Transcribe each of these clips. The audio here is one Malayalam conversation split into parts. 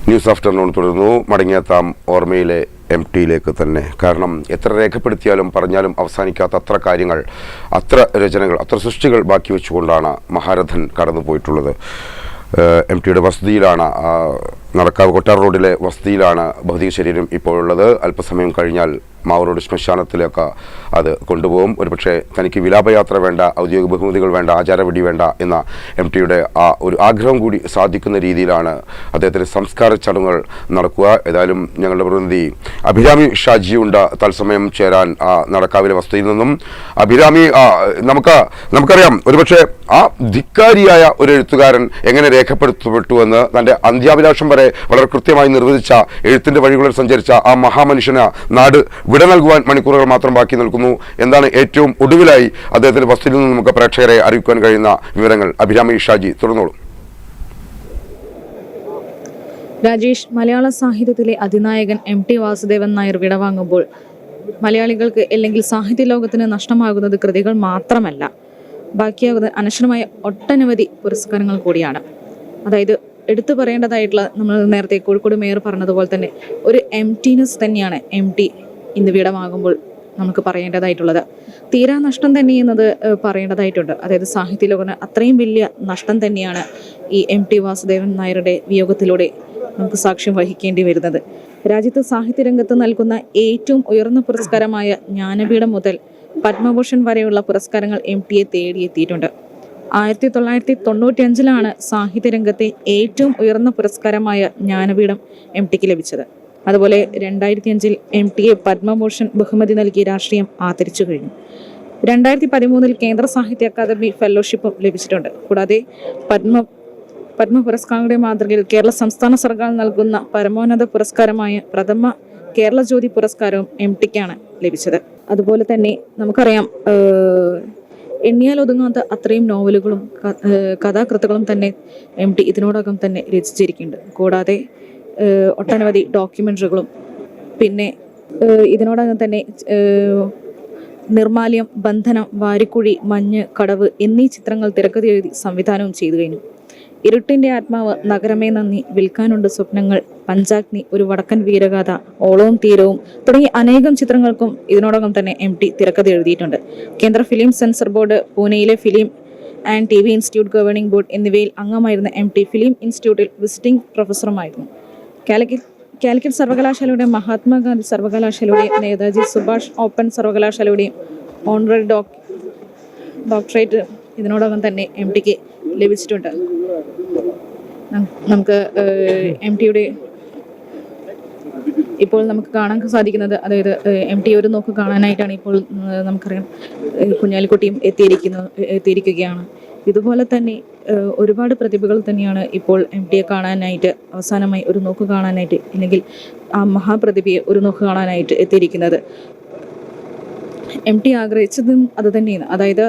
ന്യൂസ് ആഫ്റ്റർനൂൺ തുടർന്നു. മടങ്ങിയെത്താം ഓർമ്മയിലെ MTയിലേക്ക് തന്നെ. കാരണം എത്ര രേഖപ്പെടുത്തിയാലും പറഞ്ഞാലും അവസാനിക്കാത്ത അത്ര കാര്യങ്ങൾ, അത്ര രചനകൾ, അത്ര സൃഷ്ടികൾ ബാക്കി വെച്ചുകൊണ്ടാണ് മഹാരഥൻ കടന്നുപോയിട്ടുള്ളത്. MTയുടെ വസതിയിലാണ്, നടക്കാവ് കൊട്ടാർ റോഡിലെ വസതിയിലാണ് ഭൗതിക ശരീരം ഇപ്പോഴുള്ളത്. അല്പസമയം കഴിഞ്ഞാൽ മാവൂർ റോഡ് ശ്മശാനത്തിലേക്ക് അത് കൊണ്ടുപോകും. ഒരുപക്ഷെ തനിക്ക് വിലാപയാത്ര വേണ്ട, ഔദ്യോഗിക ബഹുമതികൾ വേണ്ട, ആചാരവിധി വേണ്ട എന്ന MTയുടെ ആ ഒരു ആഗ്രഹം കൂടി സാധിക്കുന്ന രീതിയിലാണ് അദ്ദേഹത്തിൻ്റെ സംസ്കാര ചടങ്ങുകൾ നടക്കുക. ഏതായാലും ഞങ്ങളുടെ പ്രതിനിധി അഭിരാമി ഷാജിയുണ്ട് തത്സമയം ചേരാൻ നടക്കാവിലെ വസതിയിൽ നിന്നും. അഭിരാമി, നമുക്കറിയാം ഒരുപക്ഷെ ആ ധിക്കാരിയായ ഒരു എഴുത്തുകാരൻ എങ്ങനെ രേഖപ്പെടുത്തപ്പെട്ടുവെന്ന് തൻ്റെ അന്ത്യാഭിലാഷം വരെ വളരെ കൃത്യമായി നിർവചിച്ച, എഴുത്തിൻ്റെ വഴികളിൽ സഞ്ചരിച്ച ആ മഹാമനുഷ്യന് നാട് വിട നൽകുവാൻ മണിക്കൂറുകൾ മാത്രം ബാക്കി നിൽക്കുന്നു. എന്താണ് ഏറ്റവും ഒടുവിലായി അദ്ദേഹത്തിന്റെ വസതിയിൽ നിന്ന് നമുക്ക് പ്രേക്ഷകരെ അറിയിക്കാൻ കഴിയുന്ന വിവരങ്ങൾ? അഭിരാമി ഷാജി, തുടർന്നോളൂ. രാജേഷ്, മലയാള സാഹിത്യത്തിലെ അതിനായകൻ MT വാസുദേവൻ നായർ വിടവാങ്ങുമ്പോൾ മലയാളികൾക്ക് അല്ലെങ്കിൽ സാഹിത്യ ലോകത്തിന് നഷ്ടമാകുന്നത് കൃതികൾ മാത്രമല്ല, ബാക്കിയാകുന്നത് അനശ്വരമായ ഒട്ടനവധി പുരസ്കാരങ്ങൾ കൂടിയാണ്. അതായത് എടുത്തു പറയേണ്ടതായിട്ടുള്ള, നമ്മൾ നേരത്തെ കോഴിക്കോട് മേയർ പറഞ്ഞതുപോലെ തന്നെ ഒരു എംപ്റ്റിനെസ് തന്നെയാണ് MT ഇന്ന് വിടവാങ്ങുമ്പോൾ നമുക്ക് പറയേണ്ടതായിട്ടുള്ളത്. തീരാ നഷ്ടം തന്നെ എന്നത് പറയേണ്ടതായിട്ടുണ്ട്. അതായത് സാഹിത്യ ലോകത്തിന് അത്രയും വലിയ നഷ്ടം തന്നെയാണ് ഈ MT വാസുദേവൻ നായരുടെ വിയോഗത്തിലൂടെ നമുക്ക് സാക്ഷ്യം വഹിക്കേണ്ടി വരുന്നത്. രാജ്യത്ത് സാഹിത്യരംഗത്ത് നൽകുന്ന ഏറ്റവും ഉയർന്ന പുരസ്കാരമായ ജ്ഞാനപീഠം മുതൽ പത്മഭൂഷൺ വരെയുള്ള പുരസ്കാരങ്ങൾ MTയെ തേടിയെത്തിയിട്ടുണ്ട്. 1995 സാഹിത്യരംഗത്തെ ഏറ്റവും ഉയർന്ന പുരസ്കാരമായ ജ്ഞാനപീഠം MTക്ക് ലഭിച്ചത്. അതുപോലെ 2005 MTയെ പത്മഭൂഷൺ ബഹുമതി നൽകി രാഷ്ട്രീയം ആദരിച്ചു കഴിഞ്ഞു. 2013 കേന്ദ്ര സാഹിത്യ അക്കാദമി ഫെലോഷിപ്പും ലഭിച്ചിട്ടുണ്ട്. കൂടാതെ പത്മ പുരസ്കാരങ്ങളുടെ മാതൃകയിൽ കേരള സംസ്ഥാന സർക്കാർ നൽകുന്ന പരമോന്നത പുരസ്കാരമായ പ്രഥമ കേരള ജ്യോതി പുരസ്കാരവും MTക്കാണ് ലഭിച്ചത്. അതുപോലെ തന്നെ നമുക്കറിയാം, എണ്ണിയാൽ ഒതുങ്ങാത്ത അത്രയും നോവലുകളും കഥാകൃത്തുകളും തന്നെ MT ഇതിനോടകം തന്നെ രചിച്ചിരിക്കുന്നുണ്ട്. കൂടാതെ ഒട്ടനവധി ഡോക്യുമെൻ്ററികളും, പിന്നെ ഇതിനോടകം തന്നെ നിർമാല്യം, ബന്ധനം, വാരിക്കുഴി, മഞ്ഞ്, കടവ് എന്നീ ചിത്രങ്ങൾ തിരക്കഥ എഴുതി സംവിധാനവും ചെയ്തു കഴിഞ്ഞു. ഇരുട്ടിൻ്റെ ആത്മാവ്, നഗരമേ നന്ദി, വിൽക്കാനുണ്ട് സ്വപ്നങ്ങൾ, പഞ്ചാഗ്നി, ഒരു വടക്കൻ വീരഗാഥ, ഓളവും തീരവും തുടങ്ങി അനേകം ചിത്രങ്ങൾക്കും ഇതിനോടകം തന്നെ MT തിരക്കഥ എഴുതിയിട്ടുണ്ട്. കേന്ദ്ര ഫിലിം സെൻസർ ബോർഡ്, പൂനെയിലെ film and TV institute governing board എന്നിവയിൽ അംഗമായിരുന്ന MT ഫിലിം ഇൻസ്റ്റിറ്റ്യൂട്ടിൽ വിസിറ്റിംഗ് പ്രൊഫസറുമായിരുന്നു. കാലിക്കറ്റ് സർവകലാശാലയുടെ, മഹാത്മാഗാന്ധി സർവകലാശാലയുടെയും, നേതാജി സുഭാഷ് ഓപ്പൺ സർവകലാശാലയുടെയും ഓണററി ഡോക്ടറേറ്റ് ഇതിനോടകം തന്നെ MTക്ക് ലഭിച്ചിട്ടുണ്ട്. നമുക്ക് MTയുടെ ഇപ്പോൾ നമുക്ക് കാണാൻ സാധിക്കുന്നത്, അതായത് MT ഒരു നോക്ക് കാണാനായിട്ടാണ് ഇപ്പോൾ നമുക്കറിയാം കുഞ്ഞാലിക്കുട്ടിയും എത്തിയിരിക്കുകയാണ്. ഇതുപോലെ തന്നെ ഒരുപാട് പ്രതിഭകൾ തന്നെയാണ് ഇപ്പോൾ MTയെ കാണാനായിട്ട്, അവസാനമായി ഒരു നോക്ക് കാണാനായിട്ട്, അല്ലെങ്കിൽ ആ മഹാപ്രതിഭയെ ഒരു നോക്ക് കാണാനായിട്ട് എത്തിയിരിക്കുന്നത്. MT ആഗ്രഹിച്ചതും അത് തന്നെയാണ്. അതായത്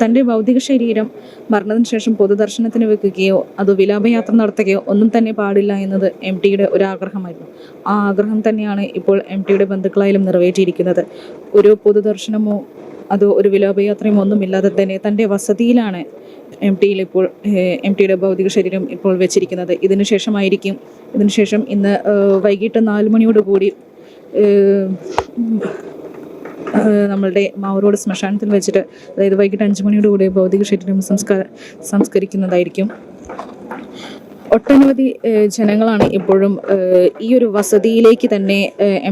തൻ്റെ ഭൗതിക ശരീരം മരണത്തിന് ശേഷം പൊതുദർശനത്തിന് വെക്കുകയോ അതോ വിലാപയാത്ര നടത്തുകയോ ഒന്നും തന്നെ പാടില്ല എന്നത് MTയുടെ ഒരു ആഗ്രഹമായിരുന്നു. ആ ആഗ്രഹം തന്നെയാണ് ഇപ്പോൾ MTയുടെ ബന്ധുക്കളായാലും നിറവേറ്റിയിരിക്കുന്നത്. ഒരു പൊതുദർശനമോ അതോ ഒരു വിലാപയാത്രയും ഒന്നുമില്ലാതെ തന്നെ തൻ്റെ വസതിയിലാണ് MTയുടെ ഭൗതിക ശരീരം ഇപ്പോൾ വെച്ചിരിക്കുന്നത്. ഇതിനുശേഷം ഇന്ന് വൈകിട്ട് 4 മണിയോടുകൂടി നമ്മളുടെ മാവൂർ റോഡ് ശ്മശാനത്തിൽ വെച്ചിട്ട്, അതായത് വൈകിട്ട് 5 മണിയോടുകൂടി ഭൗതിക ശരീരം സംസ്കരിക്കുന്നതായിരിക്കും. ഒട്ടനവധി ജനങ്ങളാണ് ഇപ്പോഴും ഈ ഒരു വസതിയിലേക്ക് തന്നെ,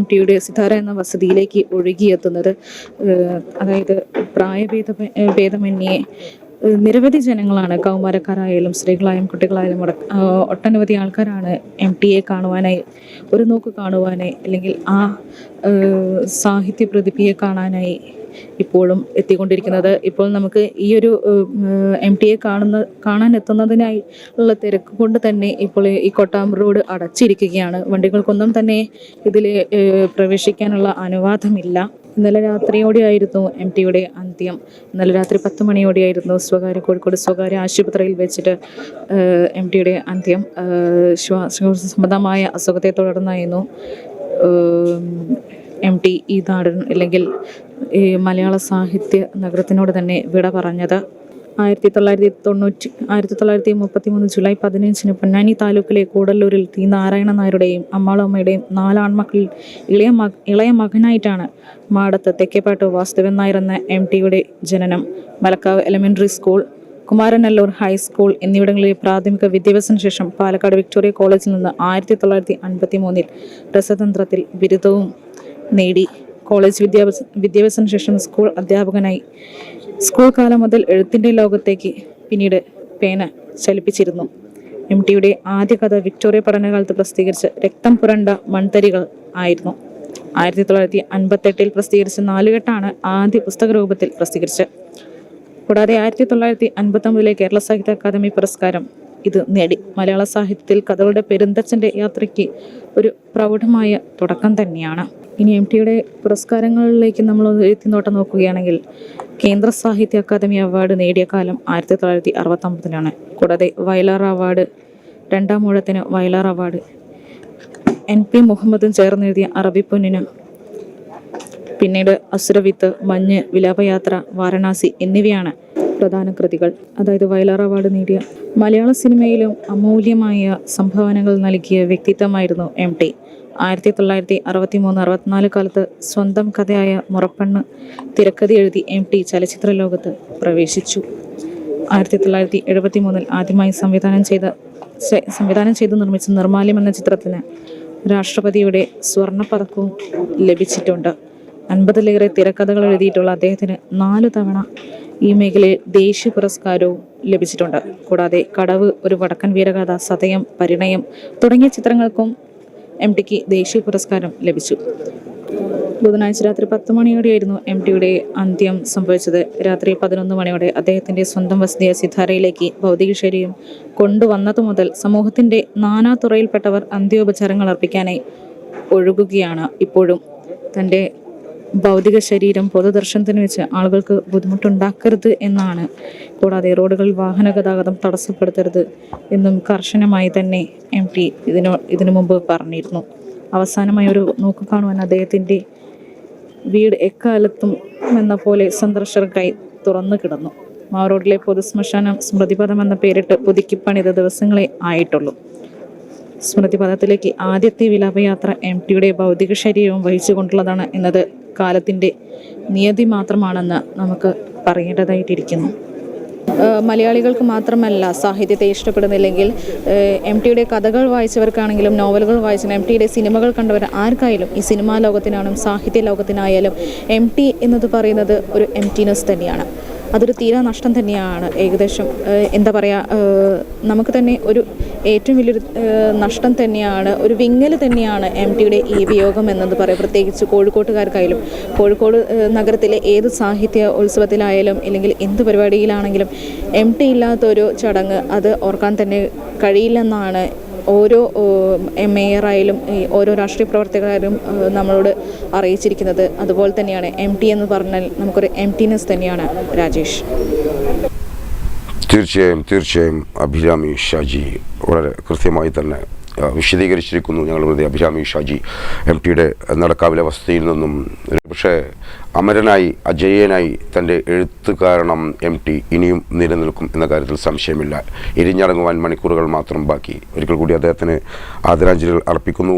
MTയുടെ സിതാര എന്ന വസതിയിലേക്ക് ഒഴുകിയെത്തുന്നത്. അതായത് പ്രായഭേദമന്യേ നിരവധി ജനങ്ങളാണ്, കൗമാരക്കാരായാലും സ്ത്രീകളായാലും കുട്ടികളായാലും ഒട്ടനവധി ആൾക്കാരാണ് MTയെ കാണുവാനായി, ഒരു നോക്ക് കാണുവാനായി, അല്ലെങ്കിൽ ആ സാഹിത്യ പ്രതിഭയെ കാണാനായി ഇപ്പോഴും എത്തിക്കൊണ്ടിരിക്കുന്നത്. ഇപ്പോൾ നമുക്ക് ഈ ഒരു MTയെ കാണാൻ എത്തുന്നതിനായി ഉള്ള തിരക്ക് കൊണ്ട് തന്നെ ഇപ്പോൾ ഈ കൊട്ടാമ്പ് റോഡ് അടച്ചിരിക്കുകയാണ്. വണ്ടികൾക്കൊന്നും തന്നെ ഇതിൽ പ്രവേശിക്കാനുള്ള അനുവാദമില്ല. ഇന്നലെ രാത്രിയോടെയായിരുന്നു MTയുടെ അന്ത്യം. ഇന്നലെ രാത്രി 10 മണിയോടെയായിരുന്നു കോഴിക്കോട് സ്വകാര്യ ആശുപത്രിയിൽ വെച്ചിട്ട് MTയുടെ അന്ത്യം. ശ്വാസസംബന്ധമായ അസുഖത്തെ തുടർന്നായിരുന്നു MT ഈ നാടിന്, അല്ലെങ്കിൽ ഈ മലയാള സാഹിത്യ നഗരത്തിനോട് തന്നെ വിട പറഞ്ഞത്. 1933 ജൂലൈ 15 പൊന്നാനി താലൂക്കിലെ കൂടല്ലൂരിൽ ടി നാരായണ നായരുടെയും അമ്മാളമ്മയുടെയും 4 ആൺമക്കളിൽ ഇളയ മകനായിട്ടാണ് മാടത്ത് തെക്കേപ്പാട്ട് വാസുദേവൻ നായർ എന്ന MTയുടെ ജനനം. മലക്കാവ് എലിമെന്ററി സ്കൂൾ, കുമാരനല്ലൂർ ഹൈസ്കൂൾ എന്നിവിടങ്ങളിലെ പ്രാഥമിക വിദ്യാഭ്യാസത്തിന് ശേഷം പാലക്കാട് വിക്ടോറിയ കോളേജിൽ നിന്ന് 1953 രസതന്ത്രത്തിൽ ബിരുദവും നേടി. കോളേജ് വിദ്യാഭ്യാസത്തിന് ശേഷം സ്കൂൾ അധ്യാപകനായി. സ്കൂൾ കാലം മുതൽ എഴുത്തിൻ്റെ ലോകത്തേക്ക് പിന്നീട് പേന ചലിപ്പിച്ചിരുന്നു. MTയുടെ ആദ്യ കഥ വിക്ടോറിയ പഠനകാലത്ത് പ്രസിദ്ധീകരിച്ച രക്തം പുരണ്ട മൺതരികൾ ആയിരുന്നു. 1958 പ്രസിദ്ധീകരിച്ച 4 കെട്ടാണ് ആദ്യ പുസ്തക രൂപത്തിൽ പ്രസിദ്ധീകരിച്ചത്. കൂടാതെ 1959 കേരള സാഹിത്യ അക്കാദമി പുരസ്കാരം ഇത് നേടി. മലയാള സാഹിത്യത്തിൽ കഥകളുടെ പെരുന്തച്ഛൻ്റെ യാത്രയ്ക്ക് ഒരു പ്രൗഢമായ തുടക്കം തന്നെയാണ്. ഇനി MTയുടെ പുരസ്കാരങ്ങളിലേക്ക് നമ്മൾ എത്തിനോട്ടം നോക്കുകയാണെങ്കിൽ കേന്ദ്ര സാഹിത്യ അക്കാദമി അവാർഡ് നേടിയ കാലം 1969. കൂടാതെ വയലാർ അവാർഡ്, രണ്ടാം ഊഴത്തിന് വയലാർ അവാർഡ്, NP മുഹമ്മദും ചേർന്നെഴുതിയ അറബിപ്പൊന്നിന്, പിന്നീട് അസുരവിത്ത്, മഞ്ഞ്, വിലാപയാത്ര, വാരണാസി എന്നിവയാണ് പ്രധാന കൃതികൾ. അതായത് വയലാർ അവാർഡ് നേടിയ. മലയാള സിനിമയിലും അമൂല്യമായ സംഭാവനകൾ നൽകിയ വ്യക്തിത്വമായിരുന്നു MT. 1963-64 കാലത്ത് സ്വന്തം കഥയായ മുറപ്പെണ്ണ് തിരക്കഥ എഴുതി MT ചലച്ചിത്ര ലോകത്ത് പ്രവേശിച്ചു. 1973 ആദ്യമായി സംവിധാനം ചെയ്ത് നിർമ്മിച്ച നിർമ്മാല്യം എന്ന ചിത്രത്തിന് രാഷ്ട്രപതിയുടെ സ്വർണ്ണ പതക്കവും ലഭിച്ചിട്ടുണ്ട്. 50-ലേറെ തിരക്കഥകൾ എഴുതിയിട്ടുള്ള അദ്ദേഹത്തിന് 4 തവണ ഈ മേഖലയിൽ ദേശീയ പുരസ്കാരവും ലഭിച്ചിട്ടുണ്ട്. കൂടാതെ കടവ്, ഒരു വടക്കൻ വീരഗാഥ, സതയം, പരിണയം തുടങ്ങിയ ചിത്രങ്ങൾക്കും MTക്ക് ദേശീയ പുരസ്കാരം ലഭിച്ചു. ബുധനാഴ്ച രാത്രി 10 മണിയോടെയായിരുന്നു MTയുടെ അന്ത്യം സംഭവിച്ചത്. രാത്രി 11 മണിയോടെ അദ്ദേഹത്തിൻ്റെ സ്വന്തം വസതിയായ സിതാരയിലേക്ക് ഭൗതിക ശരീരം കൊണ്ടുവന്നതു മുതൽ സമൂഹത്തിൻ്റെ നാനാതുറയിൽപ്പെട്ടവർ അന്ത്യോപചാരങ്ങൾ അർപ്പിക്കാനായി ഒഴുകുകയാണ്. ഇപ്പോഴും തൻ്റെ ഭൗതിക ശരീരം പൊതുദർശനത്തിന് വെച്ച് ആളുകൾക്ക് ബുദ്ധിമുട്ടുണ്ടാക്കരുത് എന്നാണ്. കൂടാതെ റോഡുകളിൽ വാഹന ഗതാഗതം തടസ്സപ്പെടുത്തരുത് എന്നും കർശനമായി തന്നെ MT ഇതിനു മുമ്പ് പറഞ്ഞിരുന്നു. അവസാനമായി ഒരു നോക്ക് കാണുവാൻ അദ്ദേഹത്തിൻ്റെ വീട് എക്കാലത്തും എന്ന പോലെ സന്ദർശകർക്കായി തുറന്നു കിടന്നു. മാവൂർ പൊതുശ്മശാനം സ്മൃതിപഥം എന്ന പേരിട്ട് പുതുക്കിപ്പണിത ദിവസങ്ങളെ ആയിട്ടുള്ളൂ. സ്മൃതിപഥത്തിലേക്ക് ആദ്യത്തെ വിലാപയാത്ര MTയുടെ ഭൗതിക ശരീരവും വഹിച്ചുകൊണ്ടുള്ളതാണ് എന്നത് കാലത്തിൻ്റെ നിയതി മാത്രമാണെന്ന് നമുക്ക് പറയേണ്ടതായിട്ടിരിക്കുന്നു. മലയാളികൾക്ക് മാത്രമല്ല സാഹിത്യത്തെ ഇഷ്ടപ്പെടുന്നില്ലെങ്കിൽ MTയുടെ കഥകൾ വായിച്ചവർക്കാണെങ്കിലും നോവലുകൾ വായിച്ച MTയുടെ സിനിമകൾ കണ്ടവർ ആർക്കായാലും ഈ സിനിമാ ലോകത്തിനാണെങ്കിലും സാഹിത്യ ലോകത്തിനായാലും MT എന്നത് പറയുന്നത് ഒരു എംപ്റ്റിനെസ് തന്നെയാണ്. അതൊരു തീരാ നഷ്ടം തന്നെയാണ്. ഏകദേശം എന്താ പറയുക, നമുക്ക് തന്നെ ഒരു ഏറ്റവും വലിയൊരു നഷ്ടം തന്നെയാണ്, ഒരു വിങ്ങൽ തന്നെയാണ് MTയുടെ ഈ വിയോഗം എന്നത് പറയാം. പ്രത്യേകിച്ച് കോഴിക്കോട്ടുകാർക്കായാലും കോഴിക്കോട് നഗരത്തിലെ ഏത് സാഹിത്യ ഉത്സവത്തിലായാലും അല്ലെങ്കിൽ എന്ത് പരിപാടിയിലാണെങ്കിലും MT ഇല്ലാത്തൊരു ചടങ്ങ് അത് ഓർക്കാൻ തന്നെ കഴിയില്ലെന്നാണ് ഓരോ മേയറായാലും ഓരോ രാഷ്ട്രീയ പ്രവർത്തകരും നമ്മളോട് അറിയിച്ചിരിക്കുന്നത്. അതുപോലെ തന്നെയാണ് MT എന്ന് പറഞ്ഞാൽ നമുക്കൊരു എംപ്റ്റിനെസ് തന്നെയാണ്. രാജേഷ്, തീർച്ചയായും അഭിരാമി ഷാജി വളരെ കൃത്യമായി തന്നെ വിശദീകരിച്ചിരിക്കുന്നു. ഞങ്ങളുടെ അഭിരാമി ഷാജി MTയുടെ നടക്കാവിലെ വസതിയിൽ നിന്നും പക്ഷേ അമരനായി അജയ്യനായി തൻ്റെ എഴുത്ത് കാരണം MT ഇനിയും നിലനിൽക്കും എന്ന കാര്യത്തിൽ സംശയമില്ല. എരിഞ്ഞടങ്ങുവാൻ മണിക്കൂറുകൾ മാത്രം ബാക്കി. ഒരിക്കൽ കൂടി അദ്ദേഹത്തിന് ആദരാഞ്ജലികൾ അർപ്പിക്കുന്നു.